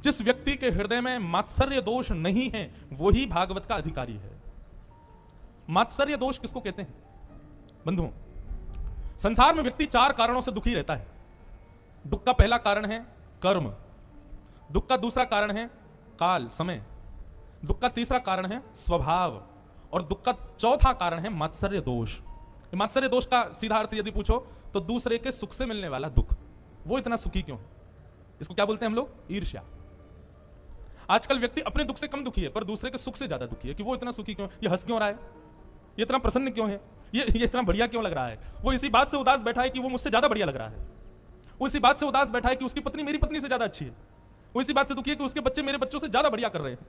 जिस व्यक्ति के हृदय में मात्सर्य दोष नहीं है वही भागवत का अधिकारी है। मात्सर्य दोष किसको कहते हैं बंधुओं? संसार में व्यक्ति 4 कारणों से दुखी रहता है। दुख का पहला कारण है कर्म, दुख का दूसरा कारण है काल समय, दुख का तीसरा कारण है स्वभाव, और दुख का चौथा कारण है मात्सर्य दोष। मात्सर्य दोष का सीधा अर्थ यदि पूछो तो दूसरे के सुख से मिलने वाला दुख। वो इतना सुखी क्यों है, इसको क्या बोलते हैं हम लोग? ईर्ष्या। आजकल व्यक्ति अपने दुख से कम दुखी है पर दूसरे के सुख से ज्यादा दुखी है कि वो इतना सुखी क्यों, ये हंस क्यों रहा है, ये इतना प्रसन्न क्यों है, ये इतना बढ़िया क्यों लग रहा है। वो इसी बात से उदास बैठा है कि वो मुझसे ज्यादा बढ़िया लग रहा है। वो इसी बात से उदास बैठा है कि उसकी पत्नी मेरी पत्नी से ज्यादा अच्छी है। वो इसी बात से दुखी है कि उसके बच्चे मेरे बच्चों से ज्यादा बढ़िया कर रहे हैं।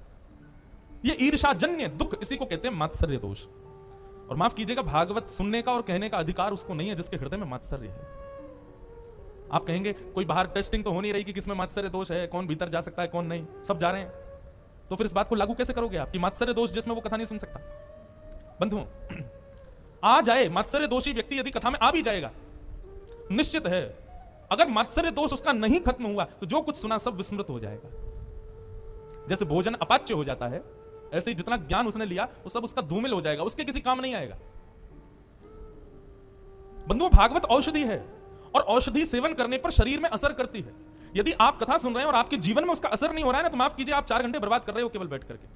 ये ईर्ष्याजन्य दुख, इसी को कहते हैं मात्सर्य दोष। और माफ कीजिएगा, भागवत सुनने का और कहने का अधिकार उसको नहीं है जिसके हृदय में मात्सर्य है। आप कहेंगे कोई बाहर टेस्टिंग तो हो नहीं रही कि किसमें मात्सर्य दोष है, कौन भीतर जा सकता है कौन नहीं, सब जा रहे हैं, तो फिर इस बात को लागू कैसे करोगे आप कि मात्सर्य दोष जिसमें वो कथा नहीं सुन सकता? बंधुओं, आ जाए मात्सर्य दोषी व्यक्ति यदि कथा में आ भी जाएगा, निश्चित है अगर मात्सर्य दोष उसका नहीं खत्म हुआ तो जो कुछ सुना सब विस्मृत हो जाएगा। जैसे भोजन अपाच्य हो जाता है, ऐसे ही जितना ज्ञान उसने लिया वो सब उसका धूमिल हो जाएगा, उसके किसी काम नहीं आएगा। बंधुओं, भागवत औषधि है और औषधि सेवन करने पर शरीर में असर करती है। यदि आप कथा सुन रहे हैं और आपके जीवन में उसका असर नहीं हो रहा है ना, तो माफ कीजिए, आप 4 घंटे बर्बाद कर रहे हो केवल बैठ करके।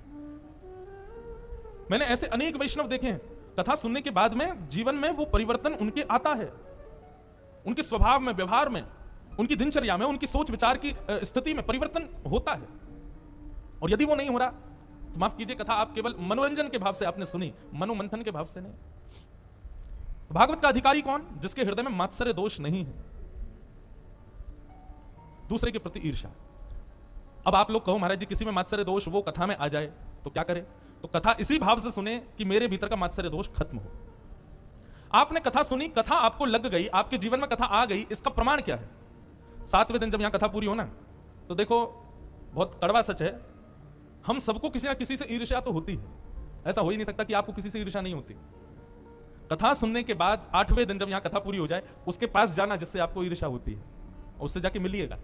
मैंने ऐसे अनेक वैष्णव देखे हैं, कथा सुनने के बाद में जीवन में वो परिवर्तन उनके आता है, उनके स्वभाव में, व्यवहार में, उनकी दिनचर्या में, उनकी सोच विचार की स्थिति में परिवर्तन होता है। और यदि वो नहीं हो रहा तो माफ कीजिए, कथा आप केवल मनोरंजन के भाव से आपने सुनी, मनोमंथन के भाव से नहीं। भागवत का अधिकारी कौन? जिसके हृदय में मात्सर्य दोष नहीं है, दूसरे के प्रति ईर्ष्या। अब आप लोग कहो महाराज जी किसी में मात्सर्य दोष वो कथा में आ जाए तो क्या करें? तो कथा इसी भाव से सुने कि मेरे भीतर का मात्सर्य दोष खत्म हो। आपने कथा सुनी, कथा आपको लग गई, आपके जीवन में कथा आ गई, इसका प्रमाण क्या है? 7वें दिन जब यहां कथा पूरी हो ना, तो देखो बहुत कड़वा सच है, हम सबको किसी ना किसी से ईर्ष्या तो होती है। ऐसा हो ही नहीं सकता कि आपको किसी से ईर्ष्या नहीं होती। कथा सुनने के बाद 8वें दिन जब यहां कथा पूरी हो जाए, उसके पास जाना जिससे आपको ईर्ष्या होती है, उससे जाके मिलिएगा।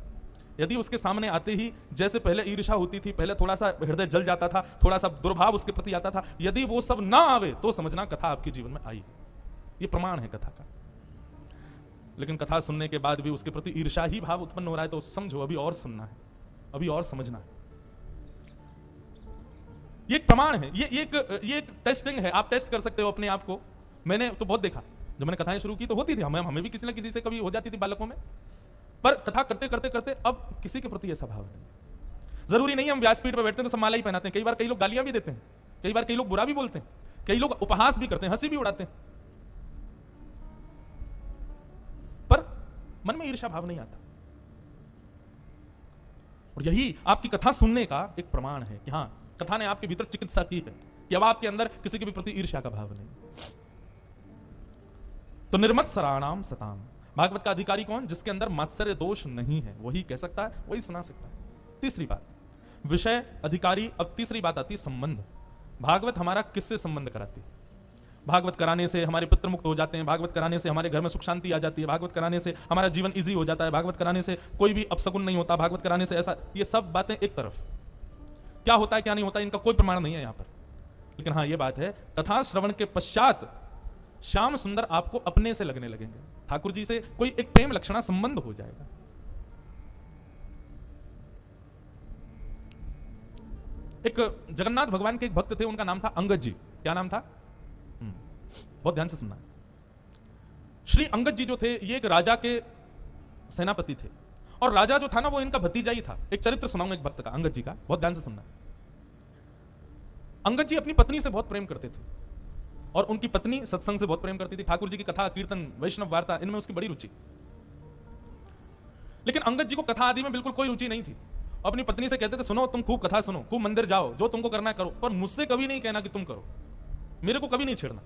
यदि उसके सामने आते ही जैसे पहले ईर्ष्या होती थी, पहले थोड़ा सा हृदय जल जाता था, थोड़ा सा दुर्भाव उसके प्रति आता था, यदि वो सब ना आवे तो समझना कथा आपके जीवन में आई। ये प्रमाण है कथा का। लेकिन कथा सुनने के बाद भी उसके प्रति ईर्ष्या ही भाव उत्पन्न हो रहा है तो समझो अभी और सुनना है, अभी और समझना है। ये एक प्रमाण है, ये एक टेस्टिंग है। आप टेस्ट कर सकते हो अपने आप को। मैंने तो बहुत देखा, जब मैंने कथाएं शुरू की तो होती थी, हमें भी किसी ना किसी से कभी हो जाती थी बालकों में, पर कथा करते करते करते अब किसी के प्रति ऐसा भाव नहीं। जरूरी नहीं हम व्यासपीठ पर बैठते हैं तो सब माला ही पहनाते हैं। कई बार कई लोग गालियां भी देते हैं, कई बार कई लोग बुरा भी बोलते हैं, कई लोग उपहास भी करते हैं, हंसी भी उड़ाते हैं, पर मन में ईर्ष्या भाव नहीं आता। और यही आपकी कथा सुनने का एक प्रमाण है कि हाँ, कथा ने आपके भीतर चिकित्सा की है कि अब आपके अंदर किसी के भी प्रति ईर्ष्या का भाव नहीं। तो निर्मत सराणाम सताम, भागवत का अधिकारी कौन? जिसके अंदर मात्सर्य दोष नहीं है, वही कह सकता है, वही सुना सकता है। तीसरी बात, विषय अधिकारी। अब तीसरी बात आती है संबंध। भागवत हमारा किससे संबंध कराती है? भागवत कराने से हमारे पितृ मुक्त हो जाते हैं, भागवत कराने से हमारे घर में सुख शांति आ जाती है, भागवत कराने से हमारा जीवन इजी हो जाता है, भागवत कराने से कोई भी अपशगुन नहीं होता, भागवत कराने से ऐसा। ये सब बातें एक तरफ, क्या होता है क्या नहीं होता इनका कोई प्रमाण नहीं है यहां पर। लेकिन हाँ, ये बात है, कथा श्रवण के पश्चात श्याम सुंदर आपको अपने से लगने लगेंगे, ठाकुर जी से कोई एक प्रेम लक्षणा संबंध हो जाएगा। एक जगन्नाथ भगवान के एक भक्त थे, उनका नाम था अंगद जी। क्या नाम था? बहुत ध्यान से सुनना। श्री अंगद जी जो थे, ये एक राजा के सेनापति थे, और राजा जो था ना वो इनका भतीजा ही था। एक चरित्र सुनाऊंगा एक भक्त का, अंगद जी का, बहुत ध्यान से सुनना। अंगद जी अपनी पत्नी से बहुत प्रेम करते थे और उनकी पत्नी सत्संग से बहुत प्रेम करती थी। ठाकुर जी की कथा, कीर्तन, वैष्णव वार्ता, इनमें उसकी बड़ी रुचि। लेकिन अंगद जी को कथा आदि में बिल्कुल कोई रुचि नहीं थी। अपनी पत्नी से कहते थे, सुनो तुम खूब कथा सुनो, खूब मंदिर जाओ, जो तुमको करना है करो, पर मुझसे कभी नहीं कहना कि तुम करो, मेरे को कभी नहीं छेड़ना।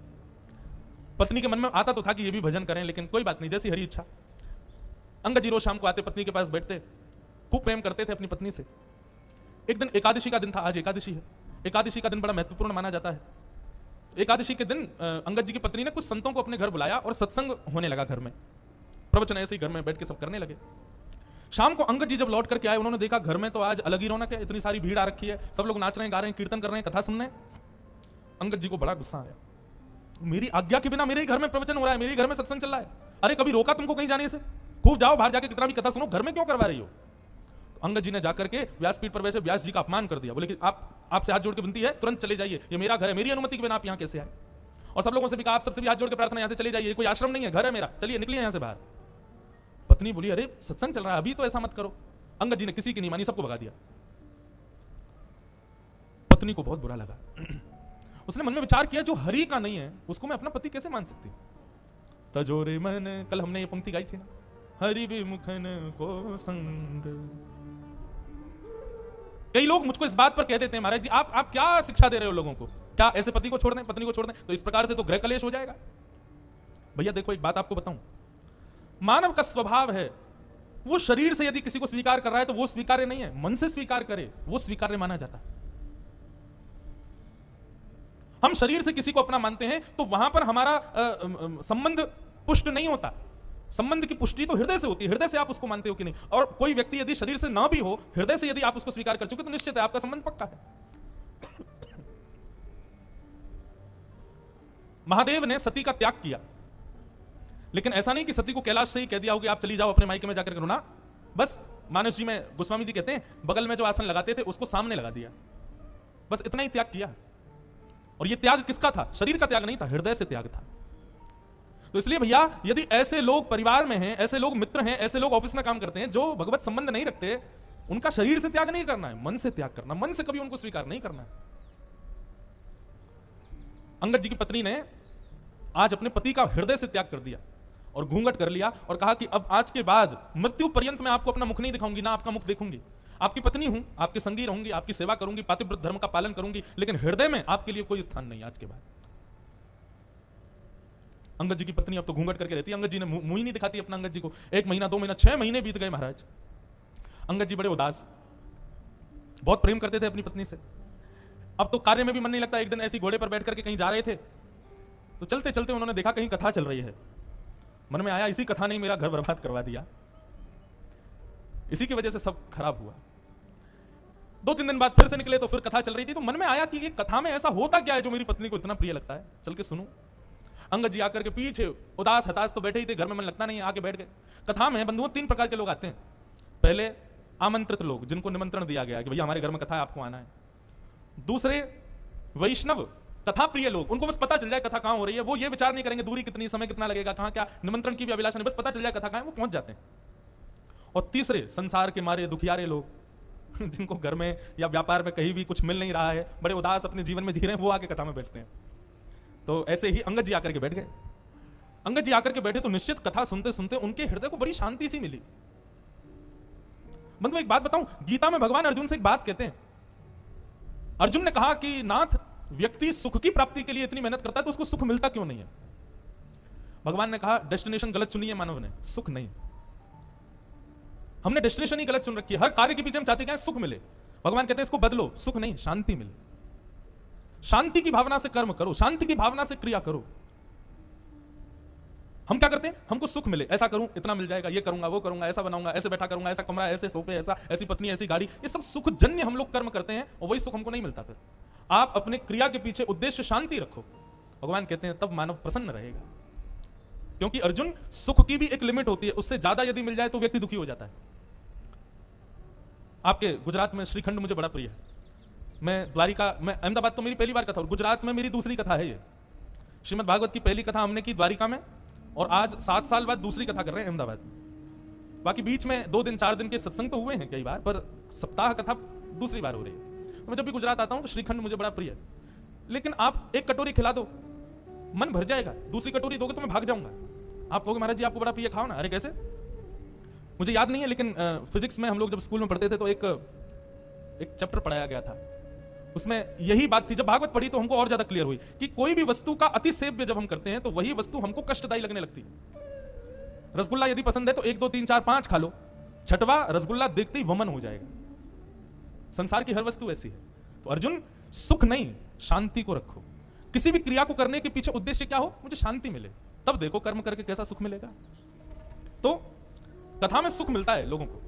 पत्नी के मन में आता तो था कि ये भी भजन करें, लेकिन कोई बात नहीं, जैसी हरी इच्छा। अंगद जी रोज शाम को आते, पत्नी के पास बैठते, खूब प्रेम करते थे अपनी पत्नी से। एक दिन एकादशी का दिन था, आज एकादशी है। एकादशी का दिन बड़ा महत्वपूर्ण माना जाता है। एकादशी के दिन अंगद जी की पत्नी ने कुछ संतों को अपने घर बुलाया और सत्संग होने लगा घर में। प्रवचन ऐसे ही घर में बैठ के सब करने लगे। शाम को अंगद जी जब लौट करके आए, उन्होंने देखा घर में तो आज अलग ही रौनक है, इतनी सारी भीड़ आ रखी है, सब लोग नाच रहे हैं, गा रहे हैं, कीर्तन कर रहे हैं, कथा सुन रहे हैं। अंगद जी को बड़ा गुस्सा आया, मेरी आज्ञा के बिना मेरे ही घर में प्रवचन हो रहा है, मेरे ही घर में सत्संग चल रहा है, अरे कभी रोका तुमको कहीं जाने से? खूब जाओ बाहर जाके कितना भी कथा सुनो, घर में क्यों करवा रही हो? अंगद जी ने जाकर के व्यासपीठ पर वैसे व्यास जी का अपमान कर दिया, बोले कि आपसे हाथ जोड़ के विनती है, तुरंत चले जाइए, ये मेरा घर है, मेरी अनुमति के बिना आप यहाँ कैसे आए? और सब लोगों से भी कहा, आप सबसे भी हाथ जोड़ के प्रार्थना, यहाँ से चले जाइए, कोई आश्रम नहीं है, घर है मेरा, चलिए निकलिए यहाँ से बाहर। पत्नी बोली, अरे सत्संग चल रहा है, अभी तो ऐसा मत करो। अंगद जी ने किसी की नहीं मानी, सबको भगा दिया। पत्नी को बहुत बुरा लगा, उसने मन में विचार किया, जो हरि का नहीं है उसको मैं अपना पति कैसे मान सकती? तजोरे मन, कल हमने ये पंक्ति गाई थी ना, हरि विमुखन को संग। कई लोग मुझको इस बात पर कह देते हैं, महाराज जी आप क्या शिक्षा दे रहे हो लोगों को, क्या ऐसे पति को छोड़ दें, पत्नी को छोड़ दें, तो इस प्रकार से तो गृह कलेश हो जाएगा। भैया देखो, एक बात आपको बताऊं, मानव का स्वभाव है, वो शरीर से यदि किसी को स्वीकार कर रहा है तो वो स्वीकार्य नहीं है, मन से स्वीकार करे वो स्वीकार्य माना जाता है। हम शरीर से किसी को अपना मानते हैं तो वहां पर हमारा संबंध पुष्ट नहीं होता। संबंध की पुष्टि तो हृदय से होती है, हृदय से आप उसको मानते हो कि नहीं। और कोई व्यक्ति यदि शरीर से ना भी हो, हृदय से यदि आप उसको स्वीकार कर चुके तो निश्चित है आपका संबंध पक्का है। महादेव ने सती का त्याग किया, लेकिन ऐसा नहीं कि सती को कैलाश से ही कह दिया हो कि आप चली जाओ अपने मायके में जाकर करो ना। बस मानस जी में गोस्वामी जी कहते हैं, बगल में जो आसन लगाते थे उसको सामने लगा दिया, बस इतना ही त्याग किया। और यह त्याग किसका था? शरीर का त्याग नहीं था, हृदय से त्याग था। तो इसलिए भैया, यदि ऐसे लोग परिवार में हैं, ऐसे लोग मित्र हैं, ऐसे लोग ऑफिस में काम करते हैं जो भगवत संबंध नहीं रखते, उनका शरीर से त्याग नहीं करना है, मन से त्याग करना, मन से कभी उनको स्वीकार नहीं करना है। अंगद जी की पत्नी ने आज अपने पति का हृदय से त्याग कर दिया और घूंघट कर लिया और कहा कि अब आज के बाद मृत्यु पर्यंत मैं आपको अपना मुख नहीं दिखाऊंगी, ना आपका मुख देखूंगी। आपकी पत्नी हूं, आपके संगी रहूंगी, आपकी सेवा करूंगी, पातिव्रत धर्म का पालन करूंगी, लेकिन हृदय में आपके लिए कोई स्थान नहीं आज के बाद। अंगद जी की पत्नी अब तो घूंघट करके रहती है, अंगद जी ने मुंह ही नहीं दिखाती अपना अंगद जी को। 1 महीना 2 महीना 6 महीने बीत गए महाराज। अंगद जी बड़े उदास, बहुत प्रेम करते थे अपनी पत्नी से, अब तो कार्य में भी मन नहीं लगता। एक दिन ऐसी घोड़े पर बैठ करके कहीं जा रहे थे तो चलते चलते उन्होंने देखा कहीं कथा चल रही है। मन में आया, इसी कथा ने मेरा घर बर्बाद करवा दिया, इसी की वजह से सब खराब हुआ। 2-3 दिन बाद फिर से निकले तो फिर कथा चल रही थी, तो मन में आया कि ये कथा में ऐसा होता क्या है जो मेरी पत्नी को इतना प्रिय लगता है, चल के सुनूं। अंगद जी आकर के पीछे उदास हताश तो बैठे ही थे, घर में मन लगता नहीं, आके बैठ गए। कथा में बंधुओं 3 प्रकार के लोग आते हैं। पहले आमंत्रित लोग, जिनको निमंत्रण दिया गया कि भैया हमारे घर में कथा है, आपको आना है। दूसरे वैष्णव, कथा प्रिय लोग, उनको बस पता चल जाए कथा कहां हो रही है, वो ये विचार नहीं करेंगे दूरी कितनी, समय कितना लगेगा, कहां क्या, निमंत्रण की भी अभिलाषा नहीं, बस पता चल जाए कथा कहां है, वो पहुंच जाते हैं। और तीसरे संसार के मारे दुखियारे लोग, जिनको घर में या व्यापार में कहीं भी कुछ मिल नहीं रहा है, बड़े उदास अपने जीवन में जी रहे हैं, वो आके कथा में बैठते हैं। तो ऐसे ही अंगद जी आकर के बैठ गए। अंगद जी आकर के बैठे तो निश्चित कथा सुनते सुनते उनके हृदय को बड़ी शांति सी मिली। बंधु एक बात बताऊं, गीता में भगवान अर्जुन से एक बात कहते हैं। अर्जुन ने कहा कि नाथ, व्यक्ति सुख की प्राप्ति के लिए इतनी मेहनत करता है तो उसको सुख मिलता क्यों नहीं है? भगवान ने कहा डेस्टिनेशन गलत चुनी है मानव ने, सुख नहीं। हमने डेस्टिनेशन ही गलत चुन रखी है, हर कार्य के पीछे हम चाहते हैं सुख मिले। भगवान कहते हैं इसको बदलो, सुख नहीं शांति मिले। शांति की भावना से कर्म करो, शांति की भावना से क्रिया करो। हम क्या करते हैं, हमको सुख मिले, ऐसा करूं इतना मिल जाएगा, ये करूंगा वो करूंगा, ऐसा बनाऊंगा, ऐसे बैठा करूंगा, ऐसा कमरा, ऐसे सोफे, ऐसा, ऐसी पत्नी, ऐसी गाड़ी, ये सब सुख जन्य हम लोग कर्म करते हैं और वही सुख हमको नहीं मिलता। फिर आप अपने क्रिया के पीछे उद्देश्य शांति रखो, भगवान कहते हैं तब मानव प्रसन्न रहेगा। क्योंकि अर्जुन, सुख की भी एक लिमिट होती है, उससे ज्यादा यदि मिल जाए तो व्यक्ति दुखी हो जाता है। आपके गुजरात में श्रीखंड मुझे बड़ा प्रिय है। मैं द्वारिका, मैं अहमदाबाद तो मेरी पहली बार कथा, और गुजरात में मेरी दूसरी कथा है। ये श्रीमद् भागवत की पहली कथा हमने की द्वारिका में, और आज 7 साल बाद दूसरी कथा कर रहे हैं अहमदाबाद में। बाकी बीच में 2 दिन 4 दिन के सत्संग तो हुए हैं कई बार, पर सप्ताह कथा दूसरी बार हो रही है। तो मैं जब भी गुजरात आता हूं तो श्रीखंड मुझे बड़ा प्रिय है। लेकिन आप एक कटोरी खिला दो, मन भर जाएगा, दूसरी कटोरी दोगे तो मैं भाग जाऊंगा। आप कहोगे महाराज जी आपको बड़ा प्रिय, खाओ ना। अरे कैसे, मुझे याद नहीं है, लेकिन फिजिक्स में हम लोग जब स्कूल में पढ़ते थे तो एक चैप्टर पढ़ाया गया था, उसमें यही बात थी। जब भागवत पढ़ी तो हमको और ज्यादा क्लियर हुई कि कोई भी वस्तु का अति सेव्य जब हम करते हैं तो वही वस्तु हमको कष्टदायी लगने लगती है। रसगुल्ला यदि पसंद है तो 1 2 3 4 5 खा लो, 6वां रसगुल्ला देखते ही वमन हो जाएगा। संसार की हर वस्तु ऐसी है। तो अर्जुन, सुख नहीं शांति को रखो। किसी भी क्रिया को करने के पीछे उद्देश्य क्या हो, मुझे शांति मिले, तब देखो कर्म करके कैसा सुख मिलेगा। तो कथा में सुख मिलता है लोगों को,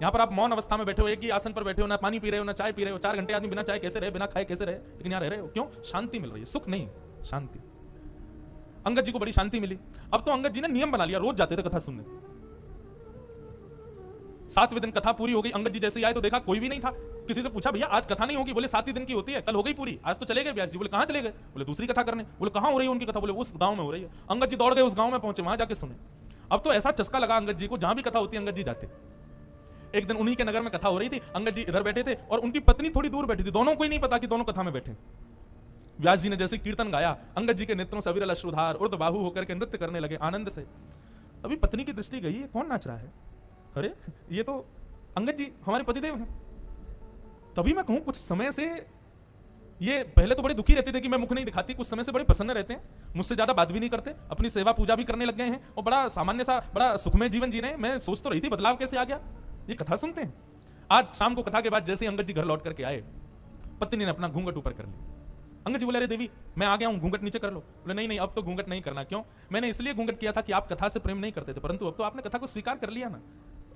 यहां पर आप मौन अवस्था में बैठे हो, एक ही आसन पर बैठे हो, ना पानी पी रहे हो ना चाय पी रहे हो, 4 घंटे आदमी बिना चाय कैसे रहे, बिना खाए कैसे रहे, लेकिन यहां रह रहे हो। क्यों? शांति मिल रही है, सुख नहीं, शांति। अंगद जी को बड़ी शांति मिली। अब तो अंगद जी ने नियम बना लिया, रोज जाते थे कथा सुनने। 7वें दिन कथा पूरी हो गई, अंगद जी जैसे ही आए तो देखा कोई भी नहीं था। किसी से पूछा, भैया आज कथा नहीं होगी? बोले 7 ही दिन की होती है, कल हो गई पूरी, आज तो चले गए व्यास जी। बोले कहां चले गए? बोले दूसरी कथा करने। बोले कहां हो रही है उनकी कथा? बोले उस गांव में हो रही है। अंगद जी दौड़ गए, उस गांव में पहुंचे, वहां जाके सुने। अब तो ऐसा चस्का लगा अंगद जी को, जहां भी कथा होती अंगद जी जाते। एक दिन उन्हीं के नगर में कथा हो रही थी, अंगद जी इधर बैठे थे और उनकी पत्नी थोड़ी दूर बैठी थी। दोनों को ही नहीं पता कि दोनों कथा में बैठे। व्यास जी ने जैसे कीर्तन गाया, अंगद जी के नेत्रों से अविरल अश्रुधार ऊर्ध्वबाहु होकर के नृत्य करने लगे आनंद से। अभी पत्नी की दृष्टि गई, ये कौन नाच रहा है? अरे ये तो अंगद जी हमारे पतिदेव हैं। तभी मैं कहूं कुछ समय से ये पहले तो बड़े दुखी रहते थे कि मैं मुख नहीं दिखाती, कुछ समय से बड़े प्रसन्न रहते हैं, मुझसे ज्यादा बात भी नहीं करते, अपनी सेवा पूजा भी करने लग गए हैं और बड़ा सामान्य सा बड़ा सुखमय जीवन जी रहे हैं। मैं सोच तो रही थी बदलाव कैसे आ गया, ये कथा सुनते हैं। आज शाम को कथा के बाद जैसे अंगद जी घर लौट करके आए, पत्नी ने अपना घूंघट ऊपर कर लिया। अंगद जी बोले, अरे देवी मैं आ गया हूं, घूंघट नीचे कर लो। बोले नहीं नहीं, अब तो घूंघट नहीं करना। क्यों? मैंने इसलिए घूंघट किया था कि आप कथा से प्रेम नहीं करते थे, परंतु अब तो आपने कथा को स्वीकार कर लिया ना,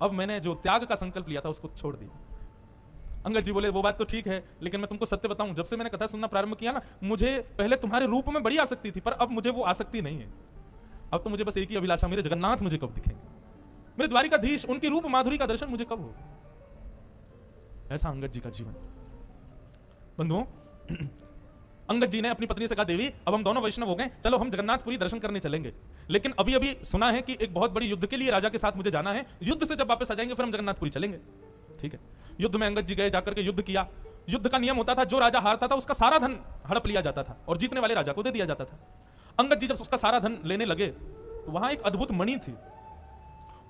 अब मैंने जो त्याग का संकल्प लिया था उसको छोड़ दिया। अंगद जी बोले, वो बात तो ठीक है, लेकिन मैं तुमको सत्य बताऊं, जब से मैंने कथा सुनना प्रारंभ किया ना, मुझे पहले तुम्हारे रूप में बड़ी आसक्ति थी, पर अब मुझे वो आसक्ति नहीं है। अब तो मुझे बस एक ही अभिलाषा, मेरे जगन्नाथ मुझे कब दिखेंगे, मेरे द्वारिकाधीश, उनकी रूप माधुरी का दर्शन मुझे कब होगा। ऐसा अंगद जी का जीवन। बंधुओं, अंगद जी ने अपनी पत्नी से कहा, देवी अब हम दोनों वैष्णव हो गए, चलो हम जगन्नाथपुरी दर्शन करने चलेंगे। लेकिन अभी अभी सुना है कि एक बहुत बड़ी युद्ध के लिए राजा के साथ मुझे जाना है, युद्ध से जब वापस आ जाएंगे फिर हम जगन्नाथपुरी चलेंगे। ठीक है। युद्ध में अंगद जी गए, जाकर के युद्ध किया। युद्ध का नियम होता था, जो राजा हारता था उसका सारा धन हड़प लिया जाता था और जीतने वाले राजा को दे दिया जाता था। अंगद जी जब उसका सारा धन लेने लगे तो वहां एक अद्भुत मणि थी।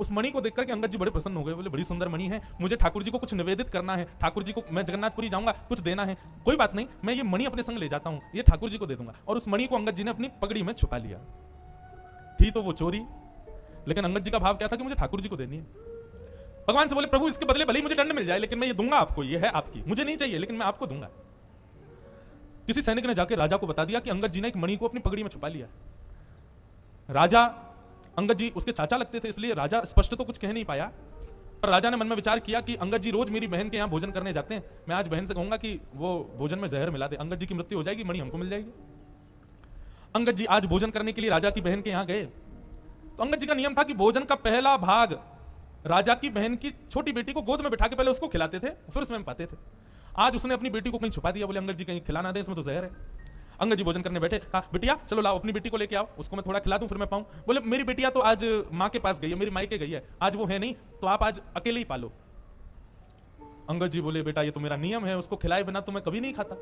उस मणि को देखकर के अंगद जी बड़े प्रसन्न हो गए। बोले, बड़ी सुंदर मणि है, मुझे ठाकुर जी को कुछ निवेदित करना है, ठाकुर जी को मैं जगन्नाथपुरी जाऊंगा, कुछ देना है। कोई बात नहीं, मैं ये मणि अपने संग ले जाता हूं, ये ठाकुर जी को दे दूंगा। और उस मणि को अंगद जी ने अपनी पगड़ी में छुपा लिया। थी तो वो चोरी, लेकिन अंगद जी का भाव क्या था कि मुझे ठाकुर जी को देनी है। भगवान से बोले, प्रभु इसके बदले भले ही मुझे दंड मिल जाए, लेकिन मैं ये दूंगा आपको, ये है आपकी, मुझे नहीं चाहिए लेकिन मैं आपको दूंगा। किसी सैनिक ने जाकर राजा को बता दिया कि अंगद जी ने एक मणि को अपनी पगड़ी में छुपा लिया। राजा, अंगद जी उसके चाचा लगते थे, इसलिए राजा स्पष्ट तो कुछ कह नहीं पाया, पर राजा ने मन में विचार किया कि अंगद जी रोज मेरी बहन के यहां भोजन करने जाते हैं, मैं आज बहन से कहूंगा कि वो भोजन में जहर मिला दे, अंगद जी की मृत्यु हो जाएगी, मणि हमको मिल जाएगी। अंगद जी आज भोजन करने के लिए राजा की बहन के यहां गए तो अंगद जी का नियम था कि भोजन का पहला भाग राजा की बहन की छोटी बेटी को गोद में बिठा के पहले उसको खिलाते थे, फिर उसमें पाते थे। आज उसने अपनी बेटी को कहीं छुपा दिया। बोले, अंगद जी कहीं खिलाना दे, इसमें तो जहर है। अंगद जी भोजन करने बैठे, कहा, बिटिया चलो लाओ अपनी बेटी को लेके आओ, उसको मैं थोड़ा खिला दूं फिर मैं पाऊं। बोले, मेरी बेटिया तो आज माँ के पास गई है, मेरी मायके गई है, आज वो है नहीं, तो आप आज अकेले ही पालो। अंगद जी बोले, बेटा ये तो मेरा नियम है, उसको खिलाए बिना तो मैं कभी नहीं खाता।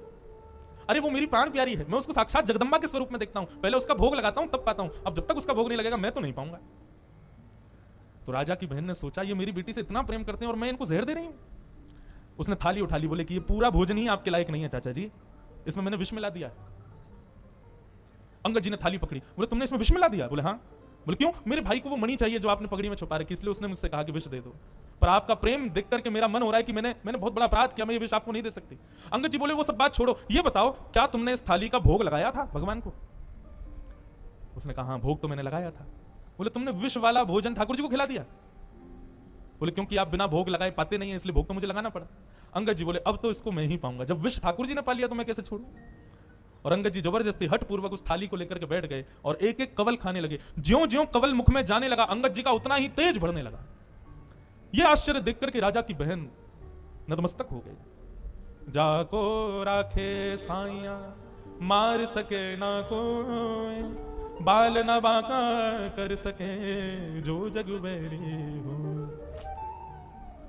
अरे वो मेरी प्राण प्यारी है, मैं उसको साक्षात जगदम्बा के स्वरूप में देखता हूं, पहले उसका भोग लगाता हूं तब पाता हूं, अब जब तक उसका भोग नहीं लगेगा मैं तो नहीं पाऊंगा। तो राजा की बहन ने सोचा, ये मेरी बेटी से इतना प्रेम करते हैं और मैं इनको जहर दे रही हूं। उसने थाली उठा ली, बोले कि ये पूरा भोजन ही आपके लायक नहीं है चाचा जी, इसमें मैंने विष मिला दिया है। अंगद जी ने थाली पकड़ी, बोले, तुमने इसमें विष मिला दिया? बोले, हाँ। बोले, क्यों? मेरे भाई को वो मणि चाहिए जो आपने पगड़ी में छुपा रखी, इसलिए उसने मुझसे कहा कि विष दे दो, पर आपका प्रेम देख करके मेरा मन हो रहा है कि मैंने बहुत बड़ा अपराध किया, मैं ये विष आपको नहीं दे सकती। अंगद जी बोले, वो सब बात छोड़ो, ये बताओ क्या तुमने इस थाली का भोग लगाया था भगवान को? उसने कहा, हाँ भोग तो मैंने लगाया था। बोले, तुमने विष वाला भोजन ठाकुर जी को खिला दिया? बोले, क्योंकि आप बिना भोग लगाए पाते नहीं है, इसलिए भोग तो मुझे लगाना पड़ा। अंगद जी बोले, अब तो इसको मैं ही पाऊंगा, जब विष ठाकुर जी ने पा लिया तो मैं कैसे छोड़ूं? और अंगद जी जबरदस्ती हठ पूर्वक उस थाली को लेकर के बैठ गए और एक एक कवल खाने लगे। ज्यों ज्यों कवल मुख में जाने लगा, अंगद जी का उतना ही तेज बढ़ने लगा। यह आश्चर्य देखकर के राजा की बहन नतमस्तक हो गई। जाको राखे साइया मार सके ना कोई, बाल न बांका कर सके जो जग बैरी हो।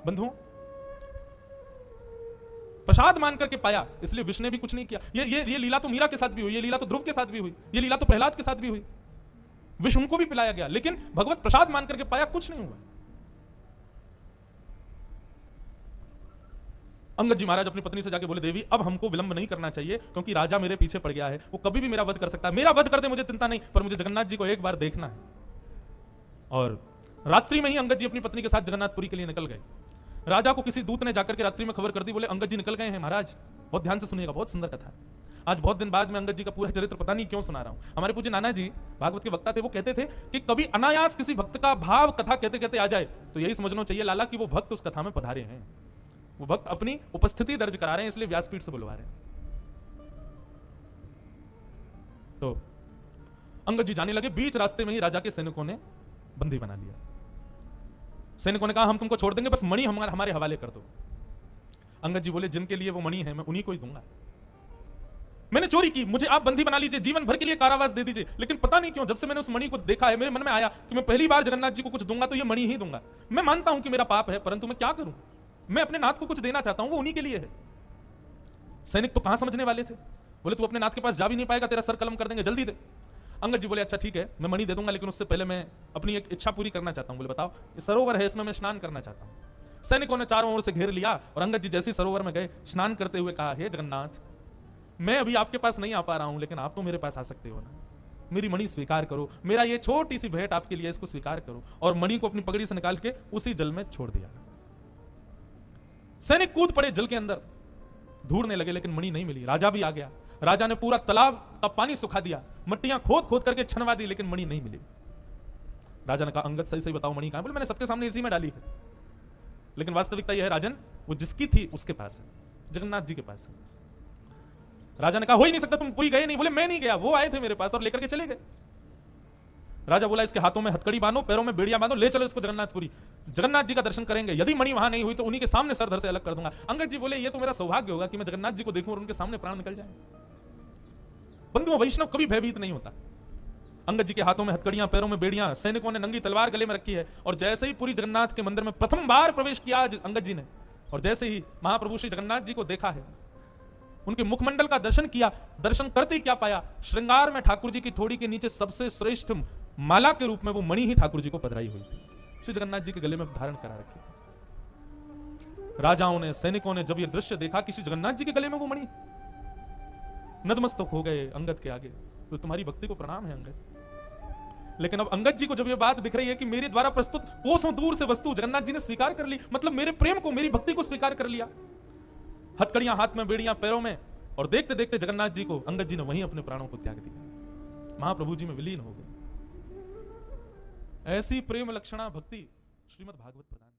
बंधुओं, प्रसाद मान करके पाया, इसलिए विष्णु ने भी कुछ नहीं किया। ये लीला तो मीरा के साथ भी हुई, ये लीला तो ध्रुव के साथ भी हुई, ये लीला तो प्रहलाद के साथ भी हुई, विष्णु को भी पिलाया गया, लेकिन भगवत प्रसाद मान करके पाया, कुछ नहीं हुआ। अंगद जी महाराज अपनी पत्नी से जाके बोले, देवी अब हमको विलंब नहीं करना चाहिए, क्योंकि राजा मेरे पीछे पड़ गया है, वो कभी भी मेरा वध कर सकता है, मेरा वध कर दे मुझे चिंता नहीं, पर मुझे जगन्नाथ जी को एक बार देखना है। और रात्रि में ही अंगद जी अपनी पत्नी के साथ जगन्नाथपुरी के लिए निकल गए। राजा को किसी दूत ने जाकर के रात्रि में खबर कर दी, बोले अंगद जी निकल गए हैं महाराज, बहुत ध्यान से सुनिएगा, बहुत सुंदर कथा। आज बहुत दिन बाद में अंगद जी का पूरा चरित्र पता नहीं क्यों सुना रहा हूं। हमारे पूज्य नाना जी भागवत के वक्ता थे, वो कहते थे कि कभी अनायास किसी भक्त का भाव कथा कहते कहते आ जाए तो यही समझना चाहिए लाला कि वो भक्त उस कथा में पधारे हैं, वो भक्त अपनी उपस्थिति दर्ज करा रहे हैं, इसलिए व्यासपीठ से बुलवा रहे हैं। तो अंगद जी जाने लगे, बीच रास्ते में ही राजा के सैनिकों ने बंदी बना लिया। सैनिकों ने कहा हम तुमको छोड़ देंगे, बस मणि हमारे हवाले कर दो। अंगद जी बोले जिनके लिए वो मणि है मैं उन्हीं को ही दूंगा। मैंने चोरी की, मुझे आप बंदी बना लीजिए, जीवन भर के लिए कारावास दे दीजिए, लेकिन पता नहीं क्यों जब से मैंने उस मणि को देखा है मेरे मन में आया कि मैं पहली बार जगन्नाथ जी को कुछ दूंगा तो ये मणि ही दूंगा। मैं मानता हूं कि मेरा पाप है, परंतु मैं क्या करूं, मैं अपने नाथ को कुछ देना चाहता हूं, वो उन्हीं के लिए है। सैनिक तो कहां समझने वाले थे, बोले तू अपने नाथ के पास जा भी नहीं पाएगा, तेरा सर कलम कर देंगे, जल्दी दे। अंगद जी बोले अच्छा ठीक है मैं मणि दे दूंगा, लेकिन उससे पहले मैं अपनी एक इच्छा पूरी करना चाहता हूं। बोले बताओ। ये सरोवर है, इसमें मैं स्नान करना चाहता हूं। सैनिकों ने चारों ओर से घेर लिया और अंगद जी जैसे सरोवर में गए, स्नान करते हुए कहा हे जगन्नाथ, मैं अभी आपके पास नहीं आ पा रहा हूं, लेकिन आप तो मेरे पास आ सकते हो ना, मेरी मणि स्वीकार करो, मेरा ये छोटी सी भेंट आपके लिए, इसको स्वीकार करो। और मणि को अपनी पगड़ी से निकाल के उसी जल में छोड़ दिया। सैनिक कूद पड़े जल के अंदर, ढूंढने लगे लेकिन मणि नहीं मिली। राजा भी आ गया, राजा ने पूरा तालाब का पानी सुखा दिया, मट्टियां खोद खोद करके छनवा दी, लेकिन मणि नहीं मिली। राजा ने कहा अंगद सही सही बताओ मणि कहां है? बोले मैंने सबके सामने इसी में डाली है, लेकिन वास्तविकता यह है राजन वो जिसकी थी उसके पास है, जगन्नाथ जी के पास है। राजा ने कहा हो ही नहीं सकता, तुम पूरी गए नहीं। बोले मैं नहीं गया, वो आए थे मेरे पास और लेकर के चले गए। राजा बोला इसके हाथों में हथकड़ी बांधो, पैरों में बेड़ियां बांधो, ले चलो इसको जगन्नाथपुरी, जगन्नाथ जी का दर्शन करेंगे। यदि मणि वहां नहीं हुई तो उन्हीं के सामने सर धर से अलग कर दूंगा। अंगद जी बोले ये तो मेरा सौभाग्य होगा कि मैं जगन्नाथ जी को देखूं और उनके सामने प्राण निकल जाए। बंधुओं वैष्णव कभी भयभीत नहीं होता। अंगद जी के हाथों में हथकड़ियां, पैरों में बेड़ियां, सैनिकों ने नंगी तलवार गले में रखी है, और जैसे ही पूरी जगन्नाथ के मंदिर में प्रथम बार प्रवेश किया अंगद जी ने, और जैसे ही महाप्रभु श्री जगन्नाथ जी को देखा है, उनके मुखमंडल का दर्शन किया, दर्शन करते ही क्या पाया, श्रृंगार में ठाकुर जी की थोड़ी के नीचे सबसे श्रेष्ठ माला के रूप में वो मणि ही ठाकुर जी को पधराई हुई थी, श्री जगन्नाथ जी के गले में धारण करा रखी। राजाओं ने, सैनिकों ने जब ये दृश्य देखा कि श्री जगन्नाथ जी के गले में वो मणि, नतमस्तक हो गए अंगद के आगे। तो तुम्हारी भक्ति को प्रणाम है अंगद। लेकिन अब अंगद जी को जब ये बात दिख रही है कि मेरे द्वारा प्रस्तुत कोसों दूर से वस्तु जगन्नाथ जी ने स्वीकार कर ली, मतलब मेरे प्रेम को, मेरी भक्ति को स्वीकार कर लिया, हथकड़ियां हाथ में, बेड़ियां पैरों में, और देखते देखते जगन्नाथ जी को अंगद जी ने वहीं अपने प्राणों को त्याग दिया, महाप्रभु जी में विलीन हो गए। ऐसी प्रेम लक्षणा भक्ति श्रीमद् भागवत प्रदान